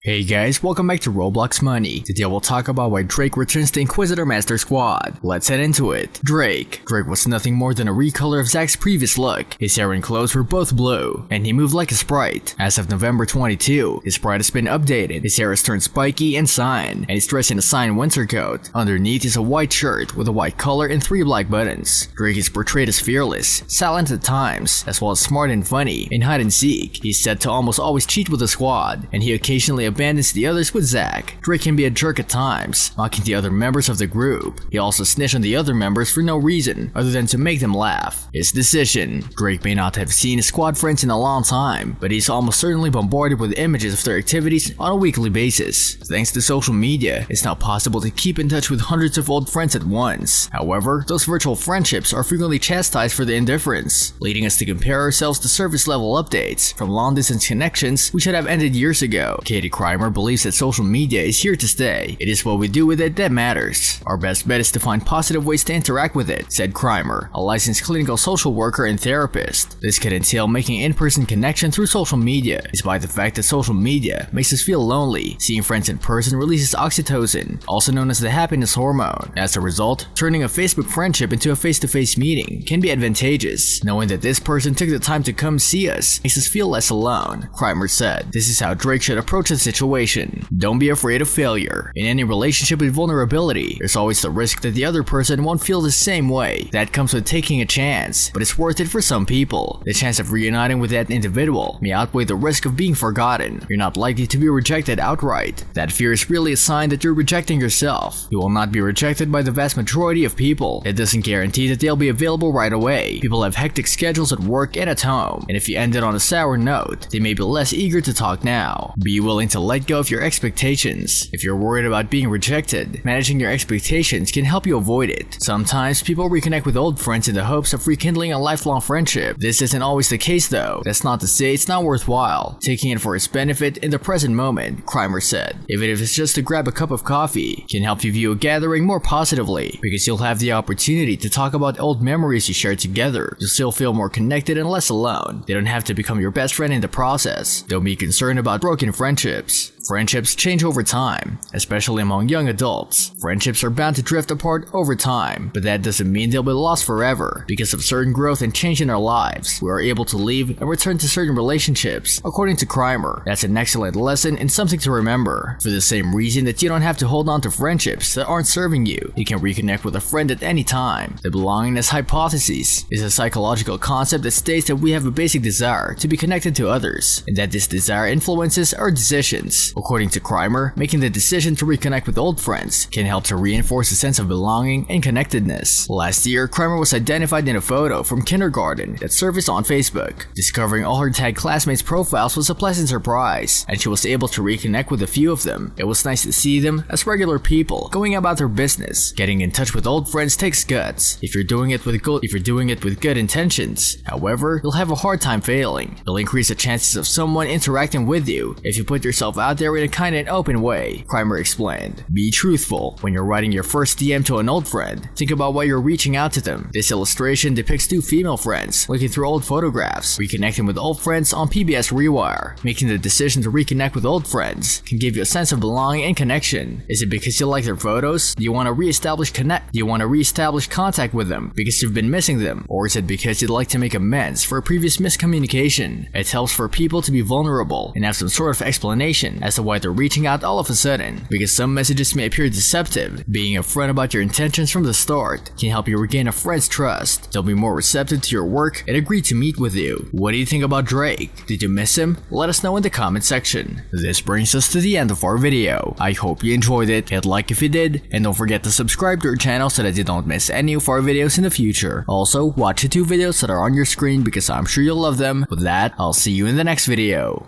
Hey guys, welcome back to Roblox Money. Today we'll talk about why Drake returns to InquisitorMaster squad. Let's head into it. Drake was nothing more than a recolor of Zack's previous look. His hair and clothes were both blue, and he moved like a sprite. As of November 22, his sprite has been updated. His hair has turned spiky and cyan, and he's dressed in a cyan winter coat. Underneath is a white shirt with a white collar and 3 black buttons. Drake is portrayed as fearless, silent at times, as well as smart and funny. In hide and seek, he's said to almost always cheat with the squad, and he occasionally abandons the others with Zack. Drake can be a jerk at times, mocking the other members of the group. He also snitched on the other members for no reason other than to make them laugh. His decision: Drake may not have seen his squad friends in a long time, but he's almost certainly bombarded with images of their activities on a weekly basis. Thanks to social media, it's now possible to keep in touch with hundreds of old friends at once. However, those virtual friendships are frequently chastised for the indifference, leading us to compare ourselves to service level updates from long-distance connections we should have ended years ago. Katie Crimer believes that social media is here to stay. It is what we do with it that matters. Our best bet is to find positive ways to interact with it, said Crimer, a licensed clinical social worker and therapist. This could entail making in-person connection through social media. Despite the fact that social media makes us feel lonely, seeing friends in person releases oxytocin, also known as the happiness hormone. As a result, turning a Facebook friendship into a face-to-face meeting can be advantageous. Knowing that this person took the time to come see us makes us feel less alone, Crimer said. This is how Drake should approach the situation. Don't be afraid of failure. In any relationship with vulnerability, there's always the risk that the other person won't feel the same way. That comes with taking a chance, but it's worth it for some people. The chance of reuniting with that individual may outweigh the risk of being forgotten. You're not likely to be rejected outright. That fear is really a sign that you're rejecting yourself. You will not be rejected by the vast majority of people. It doesn't guarantee that they'll be available right away. People have hectic schedules at work and at home, and if you ended on a sour note, they may be less eager to talk now. Be willing to let go of your expectations. If you're worried about being rejected, managing your expectations can help you avoid it. Sometimes people reconnect with old friends in the hopes of rekindling a lifelong friendship. This isn't always the case though. That's not to say it's not worthwhile taking it for its benefit in the present moment, Crimer said. Even if it's just to grab a cup of coffee, can help you view a gathering more positively, because you'll have the opportunity to talk about old memories you shared together. You'll still feel more connected and less alone. They don't have to become your best friend in the process. Don't be concerned about broken friendships. Friendships change over time, especially among young adults. Friendships are bound to drift apart over time, but that doesn't mean they'll be lost forever. Because of certain growth and change in our lives, we are able to leave and return to certain relationships. According to Crimer, that's an excellent lesson and something to remember. For the same reason that you don't have to hold on to friendships that aren't serving you, you can reconnect with a friend at any time. The belongingness hypothesis is a psychological concept that states that we have a basic desire to be connected to others, and that this desire influences our decisions. According to Crimer, making the decision to reconnect with old friends can help to reinforce a sense of belonging and connectedness. Last year, Crimer was identified in a photo from kindergarten that surfaced on Facebook. Discovering all her tagged classmates' profiles was a pleasant surprise, and she was able to reconnect with a few of them. It was nice to see them as regular people going about their business. Getting in touch with old friends takes guts if you're doing it with good intentions. However, you'll have a hard time failing. It'll increase the chances of someone interacting with you if you put yourself out there in a kind and open way, Crimer explained. Be truthful. When you're writing your first DM to an old friend, think about why you're reaching out to them. This illustration depicts 2 female friends looking through old photographs, reconnecting with old friends on PBS Rewire. Making the decision to reconnect with old friends can give you a sense of belonging and connection. Is it because you like their photos? Do you want to reestablish contact with them because you've been missing them? Or is it because you'd like to make amends for a previous miscommunication? It helps for people to be vulnerable and have some sort of explanation as to why they're reaching out all of a sudden, because some messages may appear deceptive. Being upfront about your intentions from the start can help you regain a friend's trust. They'll be more receptive to your work and agree to meet with you. What do you think about Drake? Did you miss him? Let us know in the comment section. This brings us to the end of our video. I hope you enjoyed it. Hit like if you did, and don't forget to subscribe to our channel so that you don't miss any of our videos in the future. Also, watch the 2 videos that are on your screen because I'm sure you'll love them. With that, I'll see you in the next video.